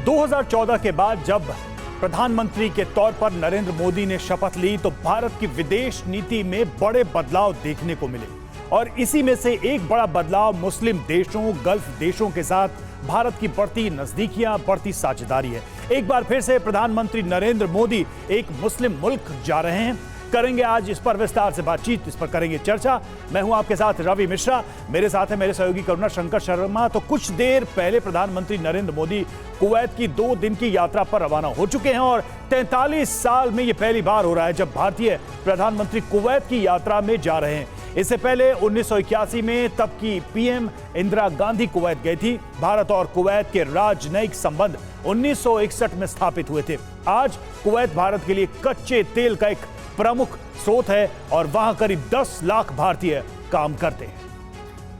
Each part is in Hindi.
2014 के बाद जब प्रधानमंत्री के तौर पर नरेंद्र मोदी ने शपथ ली तो भारत की विदेश नीति में बड़े बदलाव देखने को मिले और इसी में से एक बड़ा बदलाव मुस्लिम देशों, गल्फ देशों के साथ भारत की बढ़ती नजदीकियां, बढ़ती साझेदारी है। एक बार फिर से प्रधानमंत्री नरेंद्र मोदी एक मुस्लिम मुल्क जा रहे हैं। करेंगे आज इस पर विस्तार से बातचीत, इस पर करेंगे चर्चा। मैं हूं आपके साथ रवि मिश्रा, मेरे साथ है मेरे सहयोगी करुणा शंकर शर्मा। तो कुछ देर पहले प्रधानमंत्री नरेंद्र मोदी कुवैत की 2 दिन की यात्रा पर रवाना हो चुके हैं और 43 साल में यह पहली बार हो रहा है जब भारतीय प्रधानमंत्री कुवैत की यात्रा में जा रहे हैं। इससे पहले 1981 में तब की पीएम इंदिरा गांधी कुवैत गई थी। भारत और कुवैत के राजनयिक संबंध 1961 में स्थापित हुए थे। आज कुवैत भारत के लिए कच्चे तेल का एक प्रमुख स्रोत है और वहां करीब 10 लाख भारतीय काम करते हैं।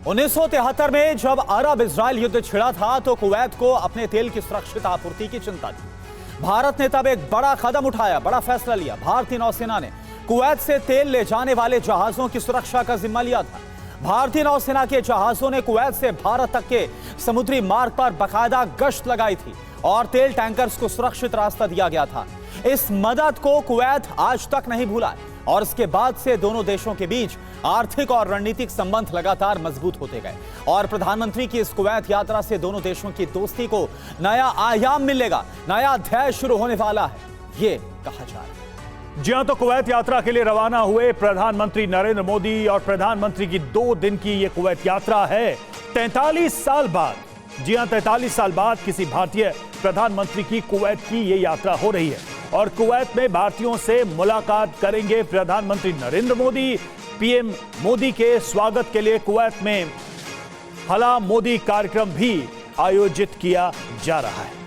1973 में जब अरब इजराइल युद्ध छिड़ा था तो कुवैत को अपने तेल की सुरक्षित आपूर्ति की चिंता थी। भारत ने तब एक बड़ा कदम उठाया, बड़ा फैसला लिया। भारतीय नौसेना ने कुवैत से तेल ले जाने वाले जहाजों की सुरक्षा का जिम्मा लिया था। भारतीय नौसेना के जहाजों ने कुवैत से भारत तक के समुद्री मार्ग पर बाकायदा गश्त लगाई थी और तेल टैंकर्स को सुरक्षित रास्ता दिया गया था। इस मदद को कुवैत आज तक नहीं भूला और इसके बाद से दोनों देशों के बीच आर्थिक और रणनीतिक संबंध लगातार मजबूत होते गए और प्रधानमंत्री की इस कुवैत यात्रा से दोनों देशों की दोस्ती को नया आयाम मिलेगा, नया अध्याय शुरू होने वाला है, ये कहा जा रहा है। जी हां, तो कुवैत यात्रा के लिए रवाना हुए प्रधानमंत्री नरेंद्र मोदी और प्रधानमंत्री की 2 दिन की यह कुवैत यात्रा है 43 साल बाद। जी हां, 43 साल बाद किसी भारतीय प्रधानमंत्री की कुवैत की यह यात्रा हो रही है और कुवैत में भारतीयों से मुलाकात करेंगे प्रधानमंत्री नरेंद्र मोदी। पीएम मोदी के स्वागत के लिए कुवैत में हला मोदी कार्यक्रम भी आयोजित किया जा रहा है।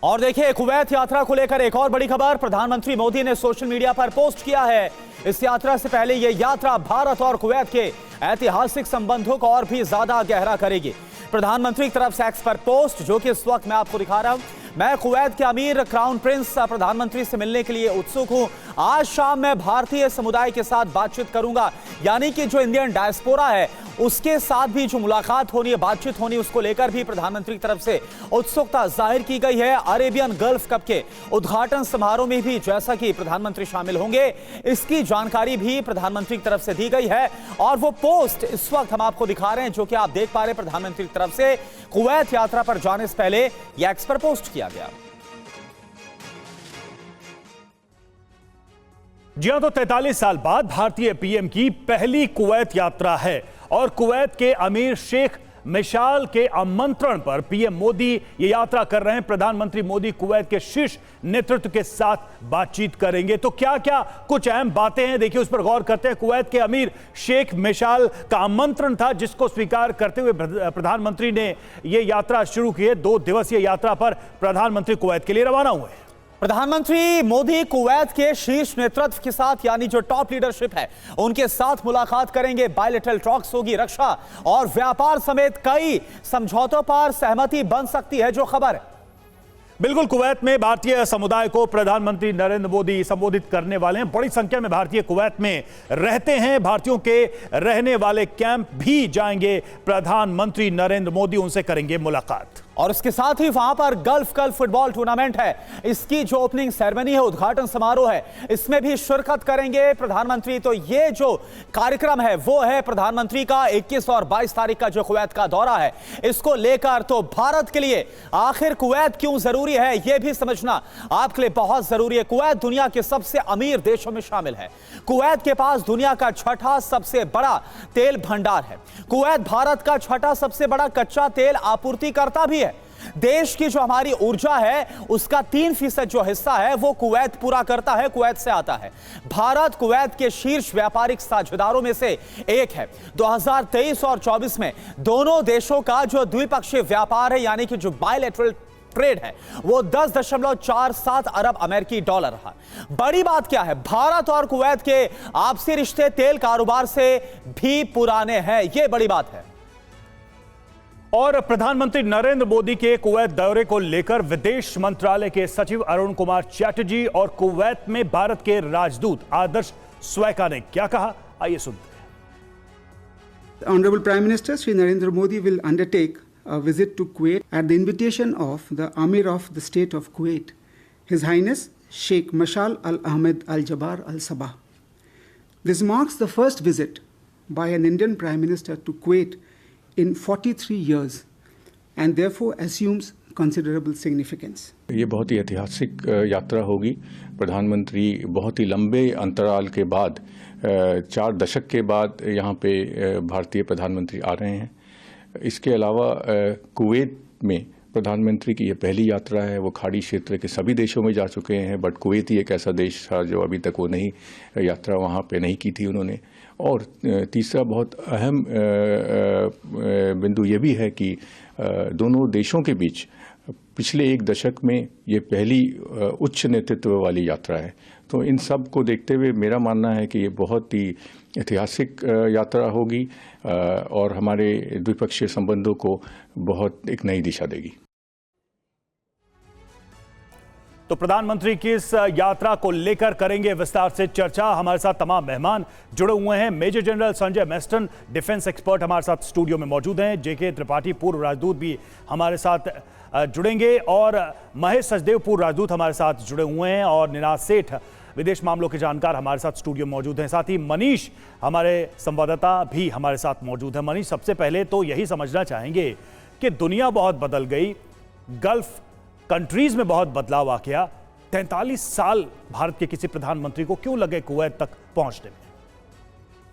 और देखिए, कुवैत यात्रा को लेकर एक और बड़ी खबर प्रधानमंत्री मोदी ने सोशल मीडिया पर पोस्ट किया है। इस यात्रा से पहले यह यात्रा भारत और कुवैत के ऐतिहासिक संबंधों को और भी ज्यादा गहरा करेगी। प्रधानमंत्री की तरफ से एक्स पर पोस्ट, जो कि इस वक्त मैं आपको दिखा रहा हूं। मैं कुवैत के अमीर क्राउन प्रिंस प्रधानमंत्री से मिलने के लिए उत्सुक हूं। आज शाम मैं भारतीय समुदाय के साथ बातचीत करूंगा, यानी कि जो इंडियन डायस्पोरा है उसके साथ भी जो मुलाकात होनी है, बातचीत होनी, उसको लेकर भी प्रधानमंत्री की तरफ से उत्सुकता जाहिर की गई है। अरेबियन गल्फ कप के उद्घाटन समारोह में भी जैसा कि प्रधानमंत्री शामिल होंगे, इसकी जानकारी भी प्रधानमंत्री की तरफ से दी गई है और वो पोस्ट इस वक्त हम आपको दिखा रहे हैं, जो कि आप देख पा रहे हैं। प्रधानमंत्री की तरफ से कुवैत यात्रा पर जाने से पहले यह एक्स पर पोस्ट किया गया। जी हां, तो 43 साल बाद भारतीय पीएम की पहली कुवैत यात्रा है और कुवैत के अमीर शेख मिशाल के आमंत्रण पर पीएम मोदी ये यात्रा कर रहे हैं। प्रधानमंत्री मोदी कुवैत के शीर्ष नेतृत्व के साथ बातचीत करेंगे। तो क्या क्या कुछ अहम बातें हैं, देखिए उस पर गौर करते हैं। कुवैत के अमीर शेख मिशाल का आमंत्रण था जिसको स्वीकार करते हुए प्रधानमंत्री ने यह यात्रा शुरू की है। 2 दिवसीय यात्रा पर प्रधानमंत्री कुवैत के लिए रवाना हुए हैं। प्रधानमंत्री मोदी कुवैत के शीर्ष नेतृत्व के साथ, यानी जो टॉप लीडरशिप है, उनके साथ मुलाकात करेंगे। बायलैटरल टॉक्स होगी, रक्षा और व्यापार समेत कई समझौतों पर सहमति बन सकती है, जो खबर है। बिल्कुल, कुवैत में भारतीय समुदाय को प्रधानमंत्री नरेंद्र मोदी संबोधित करने वाले हैं। बड़ी संख्या में भारतीय कुवैत में रहते हैं। भारतीयों के रहने वाले कैंप भी जाएंगे प्रधानमंत्री नरेंद्र मोदी, उनसे करेंगे मुलाकात। और इसके साथ ही वहां पर गल्फ कप फुटबॉल टूर्नामेंट है, इसकी जो ओपनिंग सेरेमनी है, उद्घाटन समारोह है, इसमें भी शिरकत करेंगे प्रधानमंत्री। तो ये जो कार्यक्रम है वो है प्रधानमंत्री का 21 और 22 तारीख का जो कुवैत का दौरा है, इसको लेकर तो भारत के लिए आखिर कुवैत क्यों जरूरी है यह भी समझना आपके लिए बहुत जरूरी है। कुवैत दुनिया के सबसे अमीर देशों में शामिल है। कुवैत के पास दुनिया का 6ठा सबसे बड़ा तेल भंडार है। कुवैत भारत का 6ठा सबसे बड़ा कच्चा तेल आपूर्तिकर्ता भी है। देश की जो हमारी ऊर्जा है उसका 3% जो हिस्सा है वो कुवैत पूरा करता है, कुवैत से आता है। भारत कुवैत के शीर्ष व्यापारिक साझेदारों में से एक है। 2023 और 24 में दोनों देशों का जो द्विपक्षीय व्यापार है, यानी कि जो बायलैटरल ट्रेड है, वो 10.47 अरब अमेरिकी डॉलर रहा। बड़ी बात क्या है, भारत और कुवैत के आपसी रिश्ते तेल कारोबार से भी पुराने हैं, यह बड़ी बात है। और प्रधानमंत्री नरेंद्र मोदी के कुवैत दौरे को लेकर विदेश मंत्रालय के सचिव अरुण कुमार चैटर्जी और कुवैत में भारत के राजदूत आदर्श स्वैका ने क्या कहा, आइए सुनते हैं। The Honorable Prime Minister Shri Narendra Modi will undertake a visit to Kuwait at the invitation of the Amir of the State of Kuwait, His Highness Sheikh Mashal Al Ahmed Al Jabbar Al Sabah. This marks the first visit by an Indian Prime Minister to Kuwait in 43 years and therefore assumes considerable significance. ये बहुत ही ऐतिहासिक यात्रा होगी। प्रधानमंत्री बहुत ही लंबे अंतराल के बाद 4 दशक के बाद यहाँ पे भारतीय प्रधानमंत्री आ रहे हैं। इसके अलावा कुवैत में प्रधानमंत्री की ये पहली यात्रा है। वो खाड़ी क्षेत्र के सभी देशों में जा चुके हैं, बट कुवैत ही एक ऐसा देश था जो अभी तक वो नहीं यात्रा वहाँ पे नहीं की थी उन्होंने। और तीसरा बहुत अहम बिंदु ये भी है कि दोनों देशों के बीच पिछले 1 दशक में ये पहली उच्च नेतृत्व वाली यात्रा है। तो इन सब को देखते हुए मेरा मानना है कि ये बहुत ही ऐतिहासिक यात्रा होगी और हमारे द्विपक्षीय संबंधों को बहुत एक नई दिशा देगी। तो प्रधानमंत्री की इस यात्रा को लेकर करेंगे विस्तार से चर्चा। हमारे साथ तमाम मेहमान जुड़े हुए हैं। Major general Sanjay Mestan, defence expert, हमारे साथ स्टूडियो में मौजूद हैं। जेके त्रिपाठी, पूर्व राजदूत, भी हमारे साथ जुड़ेंगे और महेश सचदेव, पूर्व राजदूत, हमारे साथ जुड़े हुए हैं और निनाद सेठ, विदेश मामलों के जानकार, हमारे साथ स्टूडियो में मौजूद हैं। साथ ही मनीष, हमारे संवाददाता, भी हमारे साथ मौजूद हैं। मनीष, सबसे पहले तो यही समझना चाहेंगे कि दुनिया बहुत बदल गई, गल्फ कंट्रीज में बहुत बदलाव आ गया। 43 साल भारत के किसी प्रधानमंत्री को क्यों लगे कुवैत तक पहुंचने में?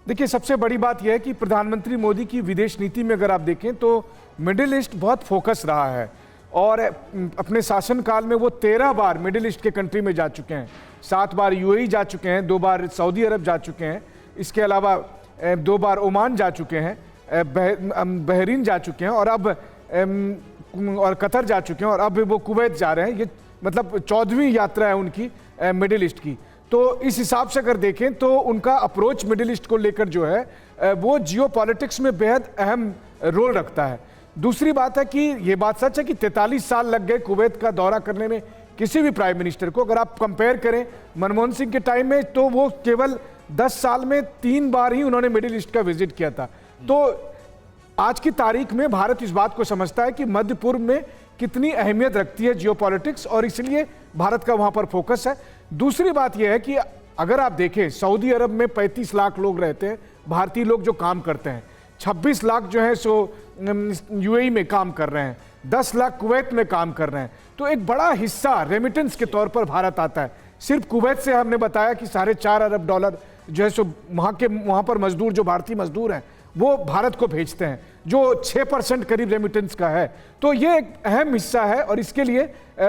देखिए, सबसे बड़ी बात यह है कि प्रधानमंत्री मोदी की विदेश नीति में अगर आप देखें तो मिडिल ईस्ट बहुत फोकस रहा है और अपने शासनकाल में वो 13 बार मिडिल ईस्ट के कंट्री में जा चुके हैं। 7 बार यूएई जा चुके हैं, 2 बार सऊदी अरब जा चुके हैं, इसके अलावा 2 बार ओमान जा चुके हैं, बहरीन जा चुके हैं और कतर जा चुके हैं और अब वो कुवैत जा रहे हैं। ये मतलब 14वीं यात्रा है उनकी मिडिल ईस्ट की। तो इस हिसाब से अगर देखें तो उनका अप्रोच मिडिल ईस्ट को लेकर जो है वो जियो पॉलिटिक्स में बेहद अहम रोल रखता है। दूसरी बात है कि ये बात सच है कि 43 साल लग गए कुवैत का दौरा करने में किसी भी प्राइम मिनिस्टर को। अगर आप कंपेयर करें मनमोहन सिंह के टाइम में तो वो केवल 10 साल में 3 बार ही उन्होंने मिडिल ईस्ट का विजिट किया था। तो आज की तारीख में भारत इस बात को समझता है कि मध्य पूर्व में कितनी अहमियत रखती है जियोपॉलिटिक्स और इसलिए भारत का वहां पर फोकस है। दूसरी बात यह है कि अगर आप देखें सऊदी अरब में 35 लाख लोग रहते हैं, भारतीय लोग जो काम करते हैं, 26 लाख जो है सो यूएई में काम कर रहे हैं, 10 लाख कुवैत में काम कर रहे हैं। तो एक बड़ा हिस्सा रेमिटेंस के तौर पर भारत आता है। सिर्फ कुवैत से हमने बताया कि $4.5 अरब जो है सो वहां पर मजदूर, जो भारतीय मजदूर हैं, वो भारत को भेजते हैं, जो 6% करीब रेमिटेंस का है। तो ये एक अहम हिस्सा है और इसके लिए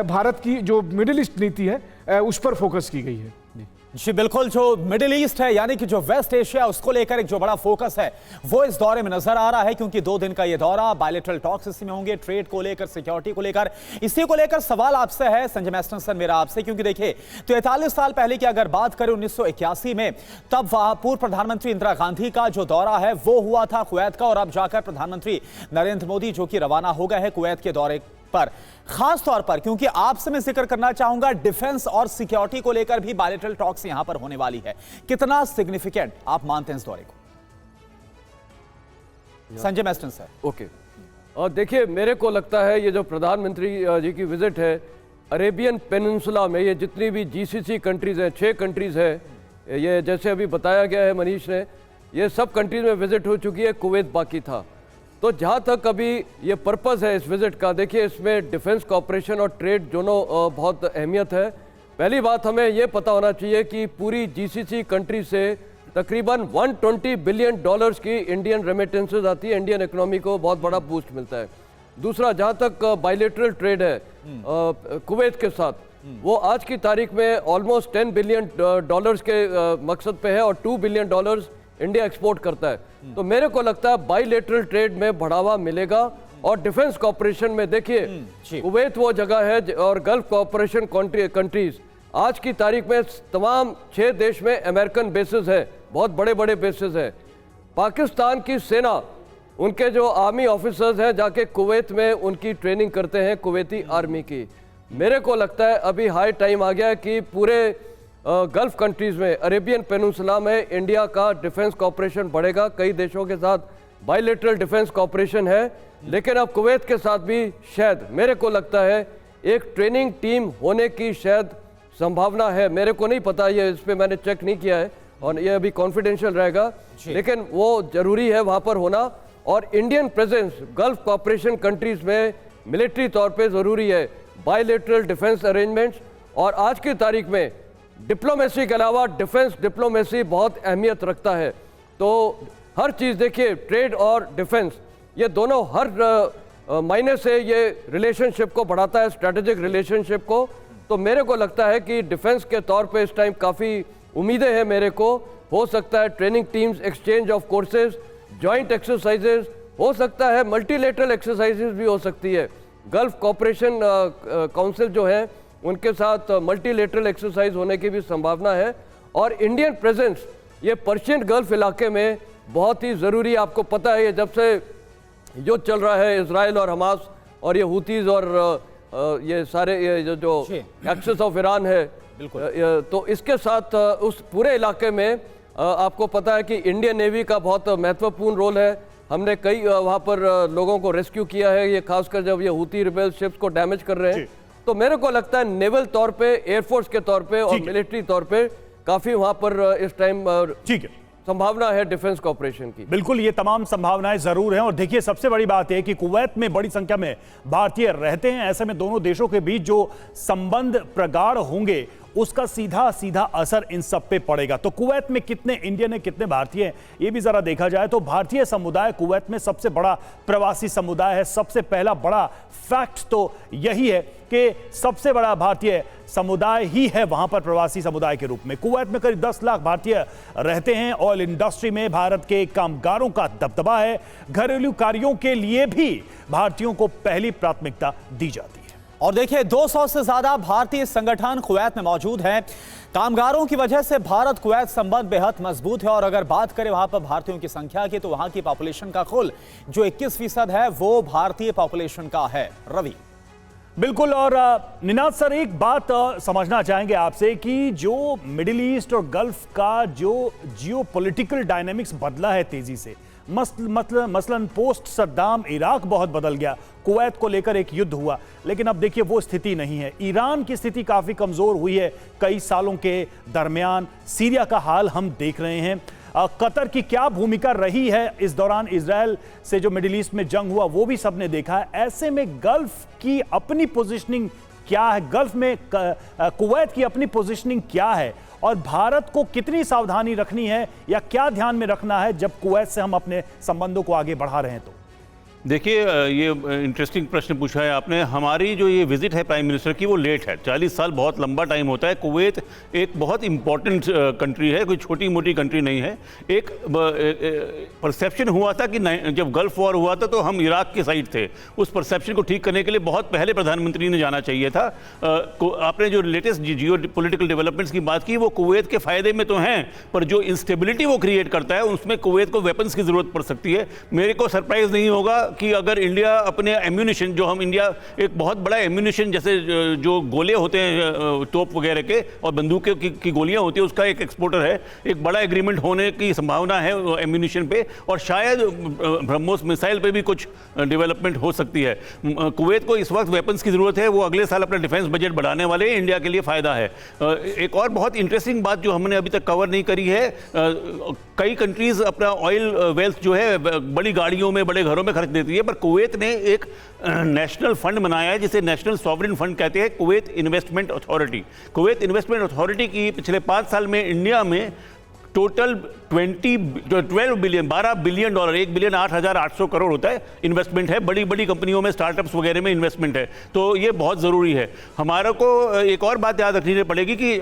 भारत की जो मिडिल ईस्ट नीति है उस पर फोकस की गई है। जी बिल्कुल, जो मिडिल ईस्ट है यानी कि जो वेस्ट एशिया, उसको लेकर एक जो बड़ा फोकस है वो इस दौरे में नजर आ रहा है, क्योंकि 2 दिन का ये दौरा, बायलैटरल टॉक्स इसी में होंगे, ट्रेड को लेकर, सिक्योरिटी को लेकर। इसी को लेकर सवाल आपसे है संजय मेस्टन सर, मेरा आपसे, क्योंकि देखिए 43 साल पहले की अगर बात करें 1981 में, तब वहां पूर्व प्रधानमंत्री इंदिरा गांधी का जो दौरा है वो हुआ था कुवैत का, और अब जाकर प्रधानमंत्री नरेंद्र मोदी जो कि रवाना हो गए हैं कुवैत के दौरे पर। खास तौर पर क्योंकि आपसे मैं जिक्र करना चाहूंगा डिफेंस और सिक्योरिटी को लेकर भी बायलैटरल टॉक्स यहां पर होने वाली है, कितना सिग्निफिकेंट आप मानते हैं इस दौरे को? Sanjay Meston sir. ओके, और देखिए, मेरे को लगता है ये जो प्रधानमंत्री जी की विजिट है अरेबियन पेनिनसुला में, ये जितनी भी जीसीसी कंट्रीज हैं, 6 कंट्रीज है, ये जैसे अभी बताया गया है मनीष ने, ये सब कंट्रीज में विजिट हो चुकी है, कुवैत बाकी था। तो जहाँ तक अभी ये पर्पज़ है इस विज़िट का, देखिए इसमें डिफेंस कॉपरेशन और ट्रेड दोनों बहुत अहमियत है। पहली बात हमें ये पता होना चाहिए कि पूरी जीसीसी कंट्री से तकरीबन $120 बिलियन की इंडियन रेमिटेंसेज आती है, इंडियन इकोनॉमी को बहुत बड़ा बूस्ट मिलता है। दूसरा, जहाँ तक बायलैटरल ट्रेड है कुवैत के साथ, वो आज की तारीख में ऑलमोस्ट $10 बिलियन के मकसद पे है और $2 बिलियन इंडिया एक्सपोर्ट करता है। तो मेरे को लगता है बायलैटरल ट्रेड में बढ़ावा मिलेगा और डिफेंस कॉपरेशन में देखिए कुवैत वो जगह है और गल्फ कॉपरेशन कंट्रीज आज की तारीख में तमाम 6 देश में अमेरिकन बेसेस है, बहुत बड़े बड़े बेसेस है। पाकिस्तान की सेना उनके जो आर्मी ऑफिसर्स हैं जाके कुवैत में उनकी ट्रेनिंग करते हैं कुवैती आर्मी की। मेरे को लगता है अभी हाई टाइम आ गया है कि पूरे गल्फ कंट्रीज़ में, अरेबियन पेनिनसुला में इंडिया का डिफेंस कॉपरेशन बढ़ेगा। कई देशों के साथ बायलैटरल डिफेंस कॉपरेशन है, लेकिन अब कुवैत के साथ भी शायद मेरे को लगता है एक ट्रेनिंग टीम होने की शायद संभावना है। मेरे को नहीं पता, ये इस पर मैंने चेक नहीं किया है और ये अभी कॉन्फिडेंशियल रहेगा, लेकिन वो जरूरी है वहाँ पर होना। और Indian presence Gulf cooperation countries में मिलिट्री तौर पे ज़रूरी है, बायलैटरल डिफेंस अरेंजमेंट्स। और आज की तारीख में डिप्लोमेसी के अलावा डिफेंस डिप्लोमेसी बहुत अहमियत रखता है। तो हर चीज़ देखिए, ट्रेड और डिफेंस ये दोनों हर मायने से ये रिलेशनशिप को बढ़ाता है, स्ट्रैटेजिक रिलेशनशिप को। तो मेरे को लगता है कि डिफेंस के तौर पे इस टाइम काफ़ी उम्मीदें हैं मेरे को। हो सकता है training teams, exchange of courses, joint exercises, हो सकता है मल्टीलेटरल एक्सरसाइजेज भी हो सकती है। गल्फ कॉपरेशन काउंसिल जो है उनके साथ मल्टीलेटरल एक्सरसाइज होने की भी संभावना है। और इंडियन प्रेजेंस ये पर्शियन गल्फ इलाके में बहुत ही ज़रूरी है। आपको पता है ये जब से युद्ध चल रहा है इजराइल और हमास और ये हुतीज़ और ये सारे ये जो एक्सेस ऑफ ईरान है, तो इसके साथ उस पूरे इलाके में आपको पता है कि इंडियन नेवी का बहुत महत्वपूर्ण रोल है। हमने कई वहाँ पर लोगों को रेस्क्यू किया है, ये खासकर जब ये हुती रिबेल शिप्स को डैमेज कर रहे हैं। तो मेरे को लगता है नेवल तौर पे, एयरफोर्स के तौर पे और मिलिट्री तौर पे काफ़ी वहाँ पर इस टाइम ठीक है संभावना है डिफेंस कॉपरेशन की। बिल्कुल, ये तमाम संभावनाएं जरूर हैं। और देखिए, सबसे बड़ी बात है कि कुवैत में बड़ी संख्या में भारतीय रहते हैं। ऐसे में दोनों देशों के बीच जो संबंध प्रगाढ़ होंगे उसका सीधा सीधा असर इन सब पे पड़ेगा। तो कुवैत में कितने इंडियन है, कितने भारतीय हैं, ये भी जरा देखा जाए तो भारतीय समुदाय कुवैत में सबसे बड़ा प्रवासी समुदाय है। सबसे पहला बड़ा फैक्ट तो यही है कि सबसे बड़ा भारतीय समुदाय ही है वहां पर प्रवासी समुदाय के रूप में। कुवैत में करीब 10 लाख भारतीय रहते हैं। ऑयल इंडस्ट्री में भारत के कामगारों का दबदबा है। घरेलू कार्यों के लिए भी भारतीयों को पहली प्राथमिकता दी जाती है। और देखिए, 200 से ज्यादा भारतीय संगठन कुवैत में मौजूद हैं। कामगारों की वजह से भारत कुवैत संबंध बेहद मजबूत है। और अगर बात करें वहां पर भारतीयों की संख्या की, तो वहां की पॉपुलेशन का कुल जो 21% है वो भारतीय पॉपुलेशन का है। रवि। बिल्कुल। और निनाद सर, एक बात समझना चाहेंगे आपसे कि जो मिडिल ईस्ट और गल्फ का जो जियोपॉलिटिकल डायनेमिक्स बदला है तेजी से, मसलन पोस्ट सद्दाम इराक बहुत बदल गया, कुवैत को लेकर एक युद्ध हुआ, लेकिन अब देखिए वो स्थिति नहीं है। ईरान की स्थिति काफ़ी कमज़ोर हुई है कई सालों के दरमियान। सीरिया का हाल हम देख रहे हैं। कतर की क्या भूमिका रही है इस दौरान, इजराइल से जो मिडिल ईस्ट में जंग हुआ वो भी सबने देखा है। ऐसे में गल्फ की अपनी पोजीशनिंग क्या है, गल्फ में कुवैत की अपनी पोजीशनिंग क्या है, और भारत को कितनी सावधानी रखनी है या क्या ध्यान में रखना है जब कुवैत से हम अपने संबंधों को आगे बढ़ा रहे हैं? तो देखिए, ये इंटरेस्टिंग प्रश्न पूछा है आपने। हमारी जो ये विजिट है प्राइम मिनिस्टर की वो लेट है। 40 साल बहुत लंबा टाइम होता है। कुवैत एक बहुत इंपॉर्टेंट कंट्री है, कोई छोटी मोटी कंट्री नहीं है। एक परसेप्शन हुआ था कि जब गल्फ वॉर हुआ था तो हम इराक के साइड थे। उस परसेप्शन को ठीक करने के लिए बहुत पहले प्रधानमंत्री ने जाना चाहिए था। आपने जो लेटेस्ट जियो पोलिटिकल डेवलपमेंट्स की बात की वो कुवैत के फ़ायदे में तो हैं, पर जो इंस्टेबिलिटी वो क्रिएट करता है उसमें कुवैत को वेपन्स की ज़रूरत पड़ सकती है। मेरे को सरप्राइज़ नहीं होगा कि अगर इंडिया अपने एम्यूनिशन, जो हम इंडिया एक बहुत बड़ा एम्यूनिशन जैसे जो गोले होते हैं तोप वगैरह के और बंदूकों की गोलियां होती है उसका एक एक्सपोर्टर है, एक बड़ा एग्रीमेंट होने की संभावना है एम्यूनिशन पे, और शायद ब्रह्मोस मिसाइल पे भी कुछ डेवलपमेंट हो सकती है। कुवैत को इस वक्त वेपन्स की ज़रूरत है। वो अगले साल अपना डिफेंस बजट बढ़ाने वाले हैं, इंडिया के लिए फ़ायदा है। एक और बहुत इंटरेस्टिंग बात जो हमने अभी तक कवर नहीं करी है, कई कंट्रीज़ अपना ऑयल वेल्थ जो है बड़ी गाड़ियों में, बड़े घरों में खर्च देती है, पर कुवैत ने एक नेशनल फंड बनाया है जिसे नेशनल सॉवरेन फंड कहते हैं, Kuwait investment authority. Kuwait investment authority की पिछले 5 साल में इंडिया में टोटल 12 बिलियन $1 बिलियन, 1,08,800 करोड़ होता है इन्वेस्टमेंट है। बड़ी बड़ी कंपनियों में, स्टार्टअप्स वगैरह में इन्वेस्टमेंट है। तो ये बहुत ज़रूरी है। हमारा को एक और बात याद रखनी पड़ेगी कि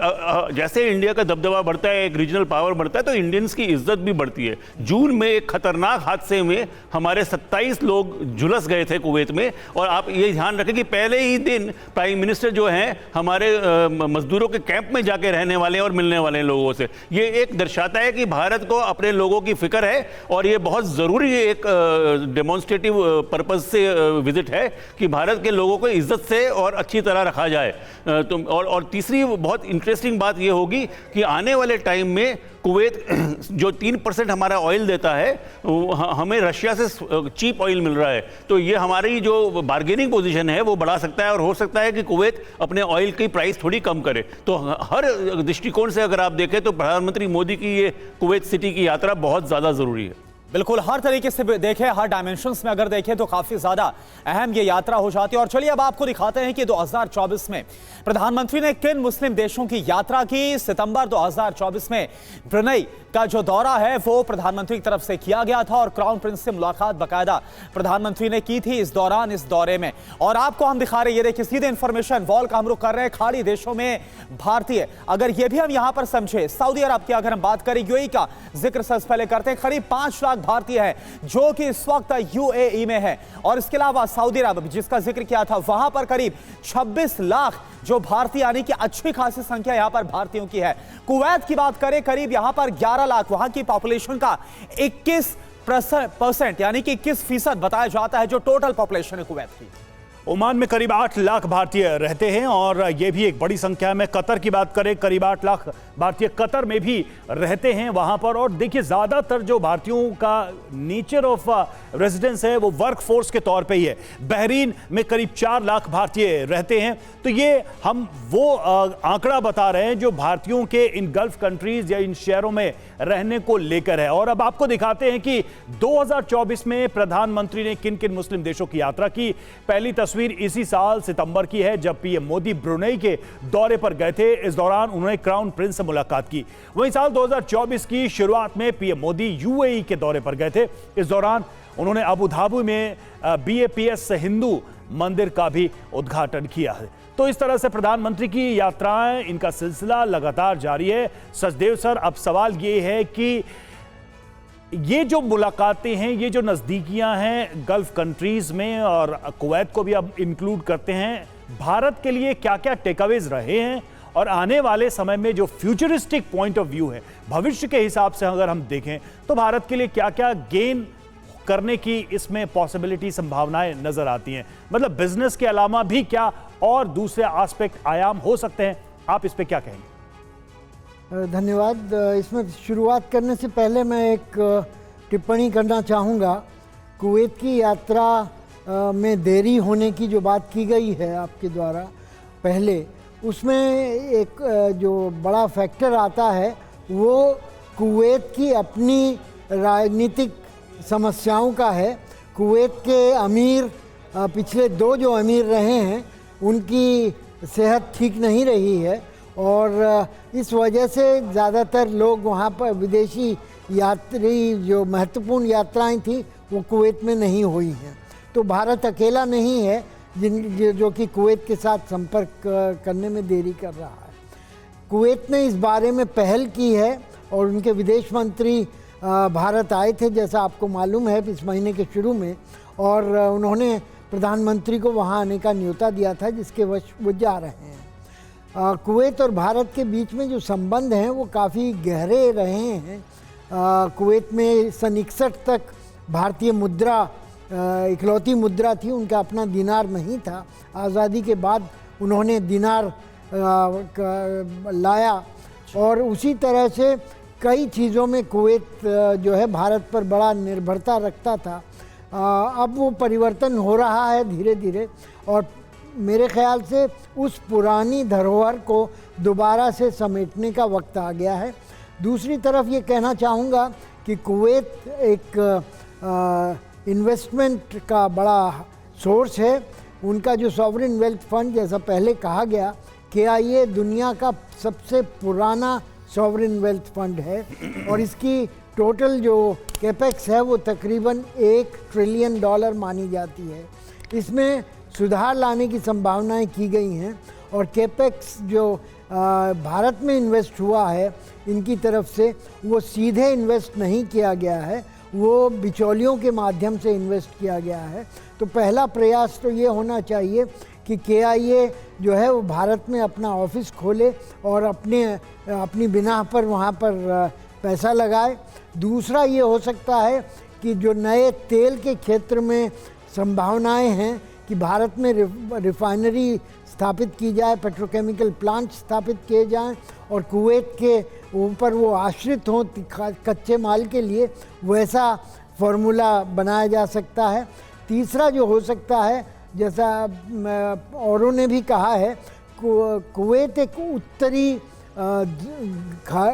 जैसे इंडिया का दबदबा बढ़ता है, एक रीजनल पावर बढ़ता है, तो इंडियंस की इज्जत भी बढ़ती है। जून में एक खतरनाक हादसे में हमारे 27 लोग झुलस गए थे कुवैत में, और आप ये ध्यान रखें कि पहले ही दिन प्राइम मिनिस्टर जो हैं हमारे मजदूरों के कैंप में जाके रहने वाले और मिलने वाले लोगों से। ये एक दर्शाता है कि भारत भारत को अपने लोगों की फिक्र है और ये बहुत ज़रूरी एक डेमोन्स्ट्रेटिव पर्पज़ से विजिट है कि भारत के लोगों को इज्जत से और अच्छी तरह रखा जाए। और तीसरी बहुत इंटरेस्टिंग बात ये होगी कि आने वाले टाइम में कुवैत जो 3% हमारा ऑयल देता है, हमें रशिया से चीप ऑयल मिल रहा है, तो ये हमारी जो बार्गेनिंग पोजीशन है वो बढ़ा सकता है और हो सकता है कि कुवैत अपने ऑयल की प्राइस थोड़ी कम करे। तो हर दृष्टिकोण से अगर आप देखें तो प्रधानमंत्री मोदी की ये कुवैत सिटी की यात्रा बहुत ज़्यादा ज़रूरी है। बिल्कुल, हर तरीके से देखें, हर डायमेंशंस में अगर देखें तो काफी ज्यादा अहम ये यात्रा हो जाती है। और चलिए अब आपको दिखाते हैं कि 2024 में प्रधानमंत्री ने किन मुस्लिम देशों की यात्रा की। सितंबर 2024 में ब्रुनेई का जो दौरा है वो प्रधानमंत्री की तरफ से किया गया था और क्राउन प्रिंस से मुलाकात बाकायदा प्रधानमंत्री ने की थी इस दौरे में। और आपको हम दिखा रहे हैं, ये देखिए सीधे इंफॉर्मेशन वॉल का हम रुख कर रहे हैं खाड़ी देशों में भारतीय। अगर ये भी हम यहां पर समझे, सऊदी अरब की अगर हम बात करें, यूएई का जिक्र सबसे पहले करते हैं, करीब 5 लाख भारतीय हैं जो कि इस वक्त यूएई में है। और इसके अलावा सऊदी अरब जिसका जिक्र किया था, वहां पर करीब 26 लाख जो भारतीय, यानी कि अच्छी खासी संख्या यहां पर भारतीयों की है। कुवैत की बात करें, करीब यहां पर 11 लाख, वहां की पॉपुलेशन का 21% यानी कि 21% बताया जाता है जो टोटल पॉपुलेशन है कुवैत की। ओमान में करीब 8 लाख भारतीय रहते हैं और ये भी एक बड़ी संख्या में। कतर की बात करें, करीब 8 लाख भारतीय कतर में भी रहते हैं वहां पर। और देखिए ज़्यादातर जो भारतीयों का नेचर ऑफ रेजिडेंस है वो वर्क फोर्स के तौर पे ही है। बहरीन में करीब 4 लाख भारतीय रहते हैं। तो ये हम वो आंकड़ा बता रहे हैं जो भारतीयों के इन गल्फ कंट्रीज या इन शहरों में रहने को लेकर है। और अब आपको दिखाते हैं कि 2024 में प्रधानमंत्री ने किन किन मुस्लिम देशों की यात्रा की। पहली तस्वीर इसी साल सितंबर की है जब पीएम मोदी ब्रुनेई के दौरे पर गए थे। इस दौरान उन्होंने क्राउन प्रिंस से मुलाकात की। वहीं साल 2024 की शुरुआत में पीएम मोदी यूएई के दौरे पर गए थे। इस दौरान उन्होंने अबू धाबी में BAPS हिंदू मंदिर का भी उद्घाटन किया है। तो इस तरह से प्रधानमंत्री की यात्राएं, इनका सिलसिला लगातार जारी है। सचदेव सर, अब सवाल ये है कि ये जो मुलाकातें हैं, ये जो नज़दीकियां हैं गल्फ कंट्रीज में और कुवैत को भी अब इंक्लूड करते हैं, भारत के लिए क्या क्या टेकअवेज रहे हैं और आने वाले समय में जो फ्यूचरिस्टिक पॉइंट ऑफ व्यू है, भविष्य के हिसाब से अगर हम देखें तो भारत के लिए क्या क्या गेन करने की इसमें पॉसिबिलिटी, संभावनाएं नजर आती हैं? मतलब बिजनेस के अलावा भी क्या और दूसरे एस्पेक्ट, आयाम हो सकते हैं? आप इस पे क्या कहेंगे? धन्यवाद। इसमें शुरुआत करने से पहले मैं एक टिप्पणी करना चाहूँगा। कुवैत की यात्रा में देरी होने की जो बात की गई है आपके द्वारा पहले, उसमें एक जो बड़ा फैक्टर आता है वो कुवैत की अपनी राजनीतिक समस्याओं का है। कुवैत के अमीर, पिछले 2 जो अमीर रहे हैं उनकी सेहत ठीक नहीं रही है और इस वजह से ज़्यादातर लोग वहाँ पर, विदेशी यात्री जो महत्वपूर्ण यात्राएं थी वो कुवैत में नहीं हुई हैं। तो भारत अकेला नहीं है जो कि कुवैत के साथ संपर्क करने में देरी कर रहा है। कुवैत ने इस बारे में पहल की है और उनके विदेश मंत्री भारत आए थे, जैसा आपको मालूम है, इस महीने के शुरू में, और उन्होंने प्रधानमंत्री को वहाँ आने का न्योता दिया था जिसके वश वो जा रहे हैं। कुवैत और भारत के बीच में जो संबंध हैं वो काफ़ी गहरे रहे हैं। कुवैत में सन 61 तक भारतीय मुद्रा इकलौती मुद्रा थी, उनका अपना दिनार नहीं था। आज़ादी के बाद उन्होंने दिनार लाया और उसी तरह से कई चीज़ों में कुवैत जो है भारत पर बड़ा निर्भरता रखता था। अब वो परिवर्तन हो रहा है धीरे धीरे और मेरे ख्याल से उस पुरानी धरोहर को दोबारा से समेटने का वक्त आ गया है। दूसरी तरफ ये कहना चाहूँगा कि कुवैत एक इन्वेस्टमेंट का बड़ा सोर्स है। उनका जो सॉवरेन वेल्थ फंड, जैसा पहले कहा गया, KIA दुनिया का सबसे पुराना सॉवरेन वेल्थ फंड है और इसकी टोटल जो कैपेक्स है वो तकरीबन $1 ट्रिलियन मानी जाती है। इसमें सुधार लाने की संभावनाएं की गई हैं और कैपेक्स जो भारत में इन्वेस्ट हुआ है इनकी तरफ से, वो सीधे इन्वेस्ट नहीं किया गया है, वो बिचौलियों के माध्यम से इन्वेस्ट किया गया है। तो पहला प्रयास तो ये होना चाहिए कि KIA जो है वो भारत में अपना ऑफिस खोले और अपनी बिना पर वहाँ पर पैसा लगाए। दूसरा ये हो सकता है कि जो नए तेल के क्षेत्र में संभावनाएं हैं कि भारत में रिफाइनरी स्थापित की जाए, पेट्रोकेमिकल प्लांट स्थापित किए जाएं और कुवैत के ऊपर वो आश्रित हों कच्चे माल के लिए, वैसा फार्मूला बनाया जा सकता है। तीसरा जो हो सकता है, जैसा औरों ने भी कहा है, कुवैत एक उत्तरी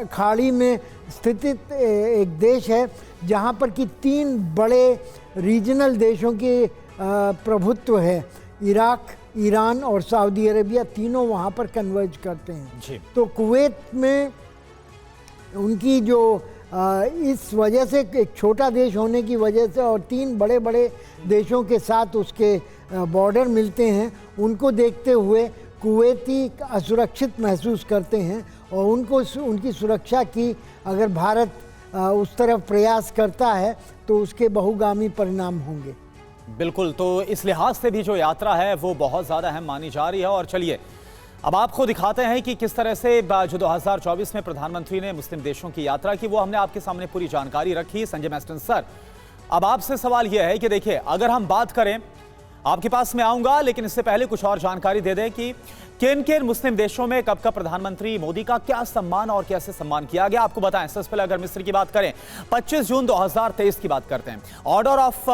खाड़ी में स्थित एक देश है जहाँ पर कि 3 बड़े रीजनल देशों के प्रभुत्व है। इराक, ईरान और सऊदी अरेबिया, तीनों वहाँ पर कन्वर्ज करते हैं जी। तो कुवैत में उनकी जो इस वजह से एक छोटा देश होने की वजह से और 3 बड़े बड़े देशों के साथ उसके बॉर्डर मिलते हैं, उनको देखते हुए कुवैती असुरक्षित महसूस करते हैं और उनको उनकी सुरक्षा की अगर भारत उस तरफ प्रयास करता है तो उसके बहुगामी परिणाम होंगे। बिल्कुल, तो इस लिहाज से भी जो यात्रा है वो बहुत ज़्यादा अहम मानी जा रही है। और चलिए अब आपको दिखाते हैं कि किस तरह से जो 2024 में प्रधानमंत्री ने मुस्लिम देशों की यात्रा की, वो हमने आपके सामने पूरी जानकारी रखी। संजय मैस्टन सर, अब आपसे सवाल यह है कि देखिए, अगर हम बात करें, आपके पास मैं आऊंगा, लेकिन इससे पहले कुछ और जानकारी दे दें कि किन किन मुस्लिम देशों में कब कब प्रधानमंत्री मोदी का क्या सम्मान और कैसे सम्मान किया गया, आपको बताएं। सबसे पहले अगर मिस्र की बात करें, 25 जून 2023 की बात करते हैं, ऑर्डर ऑफ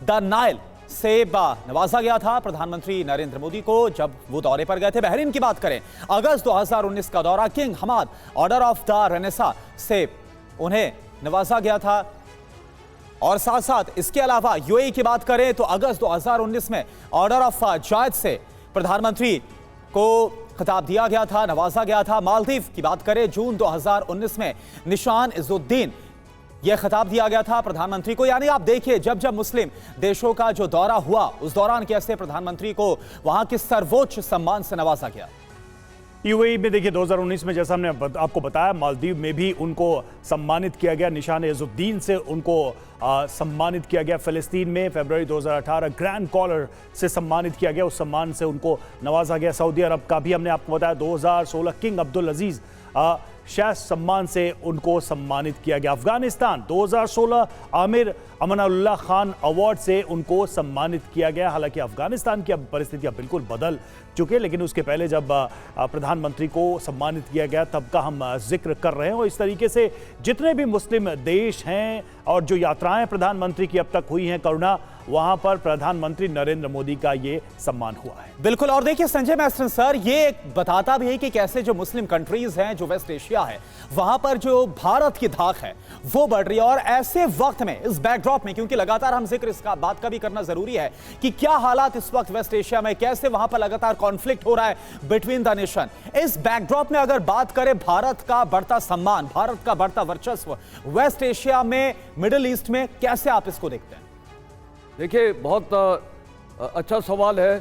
द नाइल से नवाजा गया था प्रधानमंत्री नरेंद्र मोदी को जब वो दौरे पर गए थे। बहरीन की बात करें, अगस्त 2019 का दौरा, king Hamad order of the Renaissance से उन्हें नवाजा गया था। और साथ साथ इसके अलावा यूएई की बात करें तो अगस्त 2019 में ऑर्डर ऑफ जायद से प्रधानमंत्री को खिताब दिया गया था, नवाजा गया था। मालदीव की बात करें, जून 2019 में निशान इजुद्दीन यह खिताब दिया गया था प्रधानमंत्री को। यानी आप देखिए, जब जब मुस्लिम देशों का जो दौरा हुआ उस दौरान कैसे प्रधानमंत्री को वहां के सर्वोच्च सम्मान से नवाजा गया। यूएई में देखिए 2019 में जैसा हमने आपको बताया, मालदीव में भी उनको सम्मानित किया गया, निशान इजुद्दीन से उनको सम्मानित किया गया। फिलिस्तीन में फरवरी 2018 ग्रैंड कॉलर से सम्मानित किया गया, उस सम्मान से उनको नवाजा गया। सऊदी अरब का भी हमने आपको बताया 2016 किंग अब्दुल अजीज शाह सम्मान से उनको सम्मानित किया गया। अफगानिस्तान 2016 आमिर अमानुल्लाह खान अवार्ड से उनको सम्मानित किया गया। हालांकि अफगानिस्तान की अब परिस्थितियां बिल्कुल बदल चुके, लेकिन उसके पहले जब प्रधानमंत्री को सम्मानित किया गया तब का हम जिक्र कर रहे हैं। और इस तरीके से जितने भी मुस्लिम देश हैं और जो यात्राएं प्रधानमंत्री की अब तक हुई हैं करुणा, वहां पर प्रधानमंत्री नरेंद्र मोदी का ये सम्मान हुआ है। बिल्कुल, और देखिए संजय मैस्टन सर, ये बताता भी है कि कैसे जो मुस्लिम कंट्रीज हैं, जो वेस्ट एशिया है, वहां पर जो भारत की धाक है वो बढ़ रही है। और ऐसे वक्त में, इस बैकड्रॉप में, क्योंकि लगातार हम जिक्र इसका बात का भी करना जरूरी है कि क्या हालात इस वक्त वेस्ट एशिया में, कैसे वहां पर लगातार कॉन्फ्लिक्ट हो रहा है बिटवीन द नेशन। इस बैकड्रॉप में अगर बात करें भारत का बढ़ता सम्मान, भारत का बढ़ता वर्चस्व वेस्ट एशिया में, मिडिल ईस्ट में, कैसे आप इसको देखते हैं? देखिए, बहुत अच्छा सवाल है।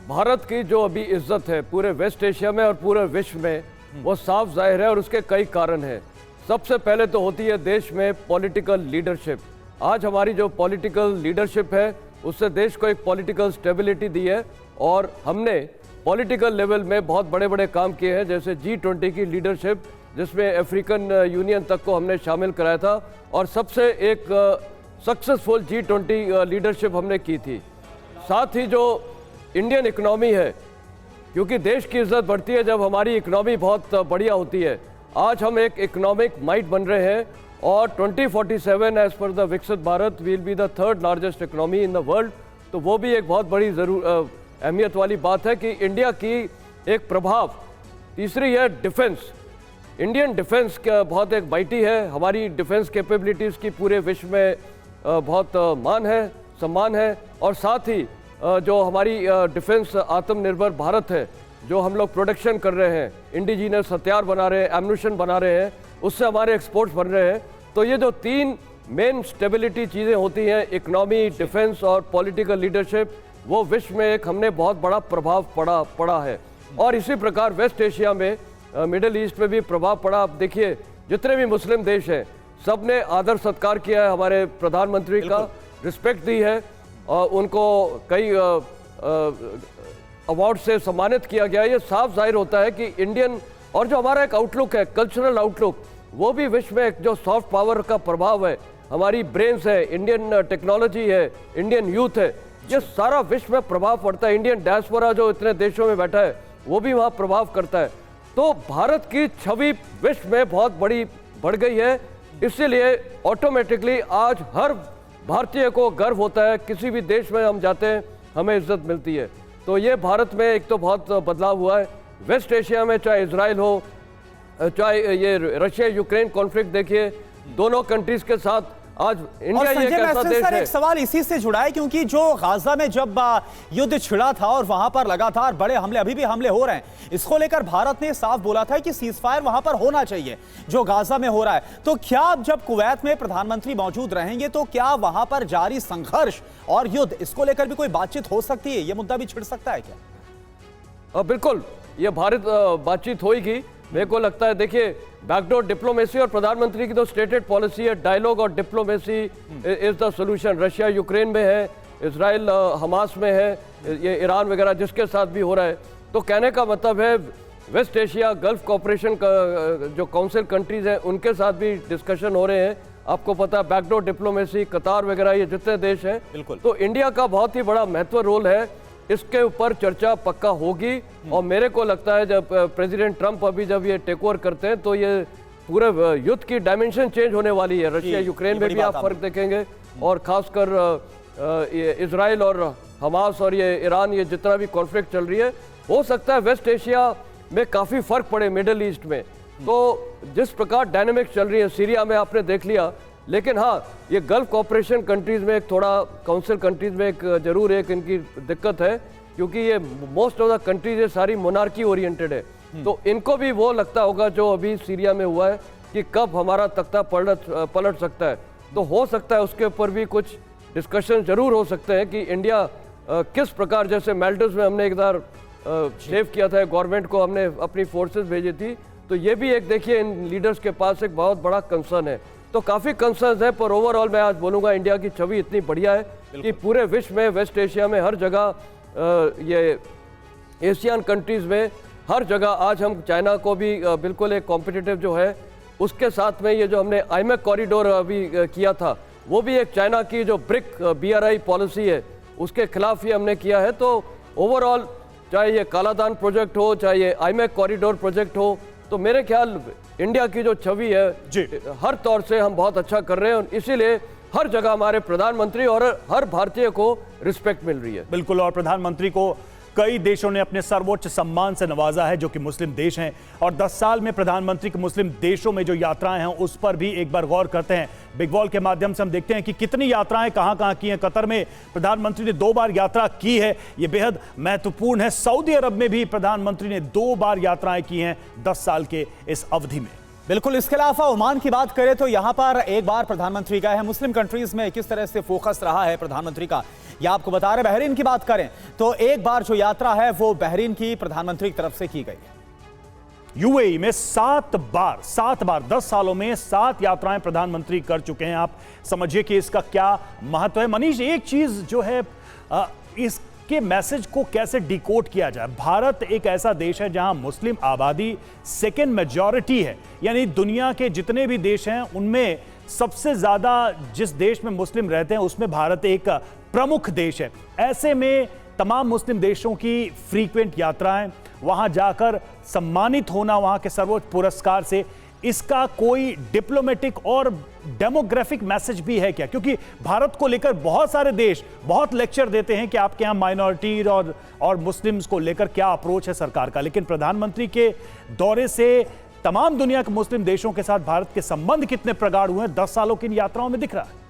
भारत की जो अभी इज्जत है पूरे वेस्ट एशिया में और पूरे विश्व में, वो साफ जाहिर है और उसके कई कारण हैं। सबसे पहले तो होती है देश में पॉलिटिकल लीडरशिप। आज हमारी जो पॉलिटिकल लीडरशिप है उससे देश को एक पॉलिटिकल स्टेबिलिटी दी है और हमने पॉलिटिकल लेवल में बहुत बड़े बड़े काम किए हैं, जैसे G20 की लीडरशिप, जिसमें अफ्रीकन यूनियन तक को हमने शामिल कराया था और सबसे एक सक्सेसफुल G20 लीडरशिप हमने की थी। साथ ही जो इंडियन इकोनॉमी है, क्योंकि देश की इज्जत बढ़ती है जब हमारी इकोनॉमी बहुत बढ़िया होती है। आज हम एक इकोनॉमिक माइट बन रहे हैं और 2047 एज पर द विकसित Bharat will be the 3rd largest economy in the world. तो वो भी एक बहुत बड़ी अहमियत वाली बात है कि इंडिया की एक प्रभाव। तीसरी है डिफेंस। इंडियन डिफेंस का बहुत एक माइटी है। हमारी डिफेंस कैपेबिलिटीज़ की पूरे विश्व में बहुत मान है, सम्मान है। और साथ ही जो हमारी डिफेंस आत्मनिर्भर भारत है, जो हम लोग प्रोडक्शन कर रहे हैं, इंडिजीनियस हथियार बना रहे हैं, एम्यूनिशन बना रहे हैं, उससे हमारे एक्सपोर्ट्स बन रहे हैं। तो ये जो 3 मेन स्टेबिलिटी चीज़ें होती हैं, इकोनॉमी, डिफेंस और पॉलिटिकल लीडरशिप, वो विश्व में एक हमने बहुत बड़ा प्रभाव पड़ा है। और इसी प्रकार वेस्ट एशिया में, मिडिल ईस्ट में भी प्रभाव पड़ा। आप देखिए, जितने भी मुस्लिम देश हैं सब ने आदर सत्कार किया है, हमारे प्रधानमंत्री का रिस्पेक्ट दी है और उनको कई अवार्ड से सम्मानित किया गया। ये साफ जाहिर होता है कि इंडियन और जो हमारा एक आउटलुक है, कल्चरल आउटलुक, वो भी विश्व में एक जो सॉफ्ट पावर का प्रभाव है, हमारी ब्रेन्स है, इंडियन टेक्नोलॉजी है, इंडियन यूथ है, ये सारा विश्व में प्रभाव पड़ता है। इंडियन डायस्पोरा जो इतने देशों में बैठा है वो भी वहाँ प्रभाव करता है। तो भारत की छवि विश्व में बहुत बड़ी बढ़ गई है, इसीलिए ऑटोमेटिकली आज हर भारतीय को गर्व होता है, किसी भी देश में हम जाते हैं हमें इज्जत मिलती है। तो ये भारत में एक तो बहुत बदलाव हुआ है। वेस्ट एशिया में चाहे इजराइल हो, चाहे ये रशिया यूक्रेन कॉन्फ्लिक्ट देखिए, दोनों कंट्रीज के साथ आज इंडिया ये एक ऐसा देश है। एक सवाल इसी से जुड़ा है, क्योंकि जो गाजा में जब युद्ध छिड़ा था और वहां पर लगातार बड़े हमले, अभी भी हमले हो रहे हैं, इसको लेकर भारत ने साफ बोला था कि सीजफायर वहां पर होना चाहिए जो गाजा में हो रहा है। तो क्या अब जब कुवैत में प्रधानमंत्री मौजूद रहेंगे तो क्या वहां पर जारी संघर्ष और युद्ध, इसको लेकर भी कोई बातचीत हो सकती है? यह मुद्दा भी छिड़ सकता है क्या? बिल्कुल, ये भारत बातचीत होगी। मेरे को लगता है, देखिए, बैकडोर डिप्लोमेसी और प्रधानमंत्री की तो स्टेटेड पॉलिसी है, डायलॉग और diplomacy is the solution. Russia Ukraine में है, इजराइल हमास में है, ये ईरान वगैरह जिसके साथ भी हो रहा है। तो कहने का मतलब है वेस्ट एशिया गल्फ कोऑपरेशन का जो काउंसिल कंट्रीज हैं उनके साथ भी डिस्कशन हो रहे हैं। आपको पता है बैकडोर डिप्लोमेसी, कतार वगैरह, ये जितने देश हैं, बिल्कुल। तो इंडिया का बहुत ही बड़ा महत्व रोल है, इसके ऊपर चर्चा पक्का होगी। और मेरे को लगता है जब प्रेसिडेंट ट्रंप अभी जब ये टेक ओवर करते हैं तो ये पूरे युद्ध की डायमेंशन चेंज होने वाली है। रशिया यूक्रेन में भी आप फर्क देखेंगे, और खासकर इजराइल और हमास और ये ईरान, ये जितना भी कॉन्फ्लिक्ट चल रही है, हो सकता है वेस्ट एशिया में काफ़ी फर्क पड़े मिडिल ईस्ट में। तो जिस प्रकार डायनेमिक्स चल रही है, सीरिया में आपने देख लिया, लेकिन हाँ, ये गल्फ कोऑपरेशन कंट्रीज में एक थोड़ा, काउंसिल कंट्रीज में एक जरूर एक इनकी दिक्कत है, क्योंकि ये मोस्ट ऑफ द कंट्रीज ये सारी मोनार्की ओरिएंटेड है। तो इनको भी वो लगता होगा जो अभी सीरिया में हुआ है कि कब हमारा तख्ता पलट सकता है। तो हो सकता है उसके ऊपर भी कुछ डिस्कशन जरूर हो सकते हैं कि इंडिया किस प्रकार, जैसे माल्दीव्स में हमने एक बार सेव किया था गवर्नमेंट को, हमने अपनी फोर्सेस भेजी थी, तो ये भी एक, देखिए, इन लीडर्स के पास एक बहुत बड़ा कंसर्न है। तो काफ़ी कंसर्न्स है, पर ओवरऑल मैं आज बोलूँगा इंडिया की छवि इतनी बढ़िया है कि पूरे विश्व में, वेस्ट एशिया में, हर जगह, ये एशियन कंट्रीज़ में, हर जगह आज हम चाइना को भी बिल्कुल एक कॉम्पिटिटिव जो है, उसके साथ में ये जो हमने आईमेक कॉरिडोर अभी किया था, वो भी एक चाइना की जो ब्रिक BRI पॉलिसी है उसके खिलाफ ही हमने किया है। तो ओवरऑल चाहे ये कालादान प्रोजेक्ट हो, चाहे ये आईमेक कॉरिडोर प्रोजेक्ट हो, तो मेरे ख्याल इंडिया की जो छवि है हर तौर से हम बहुत अच्छा कर रहे हैं, और इसीलिए हर जगह हमारे प्रधानमंत्री और हर भारतीय को रिस्पेक्ट मिल रही है। बिल्कुल, और प्रधानमंत्री को कई देशों ने अपने सर्वोच्च सम्मान से नवाजा है, जो कि मुस्लिम देश हैं। और 10 साल में प्रधानमंत्री की मुस्लिम देशों में जो यात्राएं हैं उस पर भी एक बार गौर करते हैं। बिग वॉल के माध्यम से हम देखते हैं कि कितनी यात्राएं कहां-कहां की हैं। कतर में प्रधानमंत्री ने 2 बार यात्रा की है, यह बेहद महत्वपूर्ण है। सऊदी अरब में भी प्रधानमंत्री ने 2 बार यात्राएं की हैं 10 साल के इस अवधि में। बिल्कुल, इसके अलावा ओमान की बात करें तो यहां पर एक बार प्रधानमंत्री गए हैं। मुस्लिम कंट्रीज में किस तरह से फोकस रहा है प्रधानमंत्री का, यह आपको बता रहे। बहरीन की बात करें तो एक बार जो यात्रा है वो बहरीन की प्रधानमंत्री की तरफ से की गई है। यूएई में 7 बार 10 सालों में 7 यात्राएं प्रधानमंत्री कर चुके हैं। आप समझिए कि इसका क्या महत्व है। मनीष, एक चीज जो है इसके मैसेज को कैसे डिकोड किया जाए। भारत एक ऐसा देश है जहां मुस्लिम आबादी सेकेंड मेजॉरिटी है, यानी दुनिया के जितने भी देश हैं उनमें सबसे ज्यादा जिस देश में मुस्लिम रहते हैं उसमें भारत एक प्रमुख देश है। ऐसे में तमाम मुस्लिम देशों की फ्रीक्वेंट यात्राएं, वहां जाकर सम्मानित होना वहां के सर्वोच्च पुरस्कार से, इसका कोई डिप्लोमेटिक और डेमोग्राफिक मैसेज भी है क्या? क्योंकि भारत को लेकर बहुत सारे देश बहुत लेक्चर देते हैं कि आपके यहाँ माइनॉरिटी और मुस्लिम्स को लेकर क्या अप्रोच है सरकार का, लेकिन प्रधानमंत्री के दौरे से तमाम दुनिया के मुस्लिम देशों के साथ भारत के संबंध कितने प्रगाढ़ हुए हैं 10 सालों की इन यात्राओं में दिख रहा है।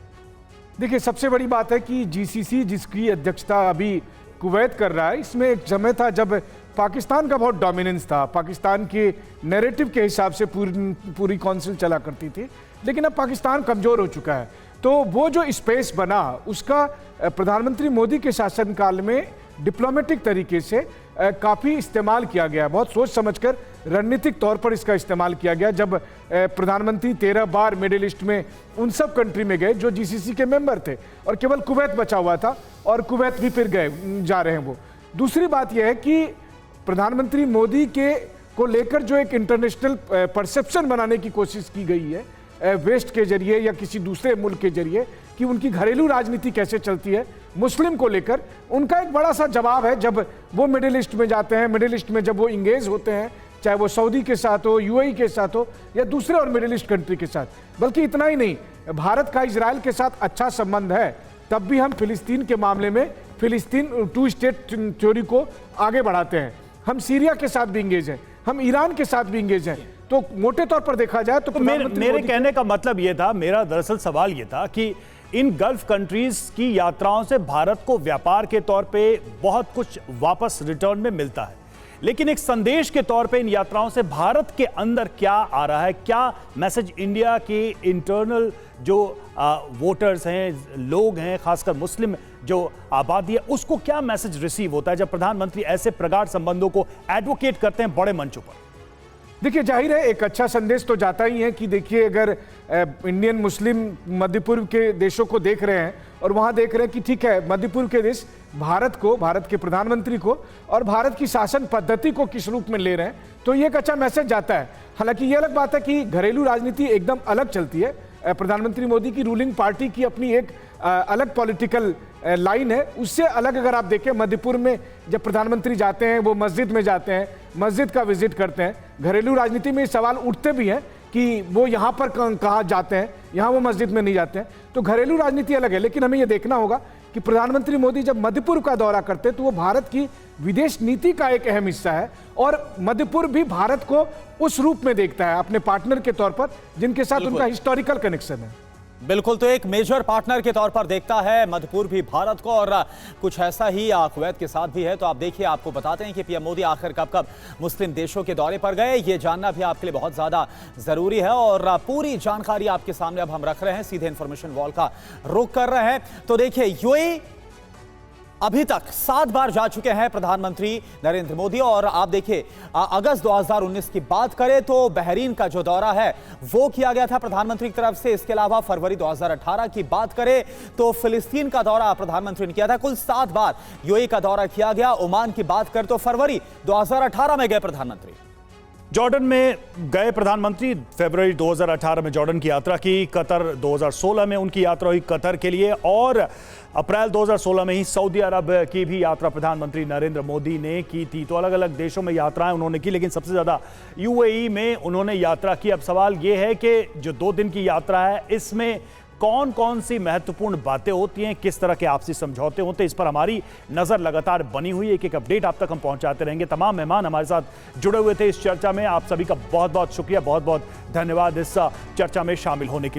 देखिए, सबसे बड़ी बात है कि GCC जिसकी अध्यक्षता अभी कुवैत कर रहा है, इसमें एक समय था जब पाकिस्तान का बहुत डोमिनेंस था, पाकिस्तान के नैरेटिव के हिसाब से पूरी काउंसिल चला करती थी, लेकिन अब पाकिस्तान कमज़ोर हो चुका है। तो वो जो स्पेस बना उसका प्रधानमंत्री मोदी के शासनकाल में डिप्लोमेटिक तरीके से काफ़ी इस्तेमाल किया गया, बहुत सोच समझकर रणनीतिक तौर पर इसका इस्तेमाल किया गया। जब प्रधानमंत्री 13 बार मिडिल ईस्ट में उन सब कंट्री में गए जो GCC के मेंबर थे, और केवल कुवैत बचा हुआ था, और कुवैत भी फिर गए जा रहे हैं वो। दूसरी बात यह है कि प्रधानमंत्री मोदी के को लेकर जो एक इंटरनेशनल परसेप्शन बनाने की कोशिश की गई है वेस्ट के जरिए या किसी दूसरे मुल्क के जरिए कि उनकी घरेलू राजनीति कैसे चलती है मुस्लिम को लेकर, उनका एक बड़ा सा जवाब है जब वो मिडिल ईस्ट में जाते हैं। मिडिल ईस्ट में जब वो इंगेज होते हैं, चाहे वो सऊदी के साथ हो, यूएई के साथ हो या दूसरे और मिडिल ईस्ट कंट्री के साथ, बल्कि इतना ही नहीं, भारत का इजराइल के साथ अच्छा संबंध है, तब भी हम फिलिस्तीन के मामले में फिलिस्तीन टू स्टेट थ्योरी को आगे बढ़ाते हैं। हम सीरिया के साथ भी इंगेज हैं, हम ईरान के साथ भी इंगेज हैं। तो मोटे तौर पर देखा जाए तो मेरे कहने का मतलब यह था, मेरा दरअसल सवाल यह था कि इन गल्फ कंट्रीज की यात्राओं से भारत को व्यापार के तौर पे बहुत कुछ वापस रिटर्न में मिलता है, लेकिन एक संदेश के तौर पे इन यात्राओं से भारत के अंदर क्या आ रहा है, क्या मैसेज इंडिया के इंटरनल जो वोटर्स हैं, लोग हैं, खासकर मुस्लिम जो आबादी है, उसको क्या मैसेज रिसीव होता है जब प्रधानमंत्री ऐसे प्रगाढ़ संबंधों को एडवोकेट करते हैं बड़े मंचों पर? देखिए, जाहिर है एक अच्छा संदेश तो जाता ही है कि देखिए, अगर इंडियन मुस्लिम मध्य पूर्व के देशों को देख रहे हैं और वहां देख रहे हैं कि ठीक है, मध्य पूर्व के देश भारत को, भारत के प्रधानमंत्री को और भारत की शासन पद्धति को किस रूप में ले रहे हैं, तो ये एक अच्छा मैसेज जाता है। हालांकि ये अलग बात है कि घरेलू राजनीति एकदम अलग चलती है। प्रधानमंत्री मोदी की रूलिंग पार्टी की अपनी एक अलग पॉलिटिकल लाइन है, उससे अलग अगर आप देखें, मध्यपुर में जब प्रधानमंत्री जाते हैं वो मस्जिद में जाते हैं, मस्जिद का विजिट करते हैं। घरेलू राजनीति में सवाल उठते भी हैं कि वो यहाँ पर कहाँ जाते हैं, यहाँ वो मस्जिद में नहीं जाते हैं। तो घरेलू राजनीति अलग है, लेकिन हमें ये देखना होगा कि प्रधानमंत्री मोदी जब मध्यपुर का दौरा करते हैं तो वो भारत की विदेश नीति का एक अहम हिस्सा है और मध्यपुर भी भारत को उस रूप में देखता है अपने पार्टनर के तौर पर जिनके साथ उनका हिस्टोरिकल कनेक्शन है। बिल्कुल, तो एक मेजर पार्टनर के तौर पर देखता है मध्यपुर भी भारत को, और कुछ ऐसा ही कुवैत के साथ भी है। तो आप देखिए, आपको बताते हैं कि पीएम मोदी आखिर कब मुस्लिम देशों के दौरे पर गए, ये जानना भी आपके लिए बहुत ज्यादा जरूरी है और पूरी जानकारी आपके सामने अब हम रख रहे हैं, सीधे इंफॉर्मेशन वॉल का रुख कर रहे हैं। तो देखिए, यूएई अभी तक 7 बार जा चुके हैं प्रधानमंत्री नरेंद्र मोदी, और आप देखिए अगस्त 2019 की बात करें तो बहरीन का जो दौरा है वो किया गया था प्रधानमंत्री की तरफ से। इसके अलावा फरवरी 2018 की बात करें तो फिलिस्तीन का दौरा प्रधानमंत्री ने किया था। कुल 7 बार यूएई का दौरा किया गया। ओमान की बात करें तो फरवरी 2018 में गए प्रधानमंत्री। जॉर्डन में गए प्रधानमंत्री, फरवरी 2018 में जॉर्डन की यात्रा की। कतर 2016 में उनकी यात्रा हुई कतर के लिए, और अप्रैल 2016 में ही सऊदी अरब की भी यात्रा प्रधानमंत्री नरेंद्र मोदी ने की थी। तो अलग अलग देशों में यात्राएं उन्होंने की, लेकिन सबसे ज्यादा यूएई में उन्होंने यात्रा की। अब सवाल यह है कि जो 2 दिन की यात्रा है इसमें कौन कौन सी महत्वपूर्ण बातें होती हैं, किस तरह के आपसी समझौते होते हैं, इस पर हमारी नजर लगातार बनी हुई है। एक अपडेट आप तक हम पहुंचाते रहेंगे। तमाम मेहमान हमारे साथ जुड़े हुए थे इस चर्चा में। आप सभी का बहुत बहुत शुक्रिया, बहुत बहुत धन्यवाद इस चर्चा में शामिल होने के लिए।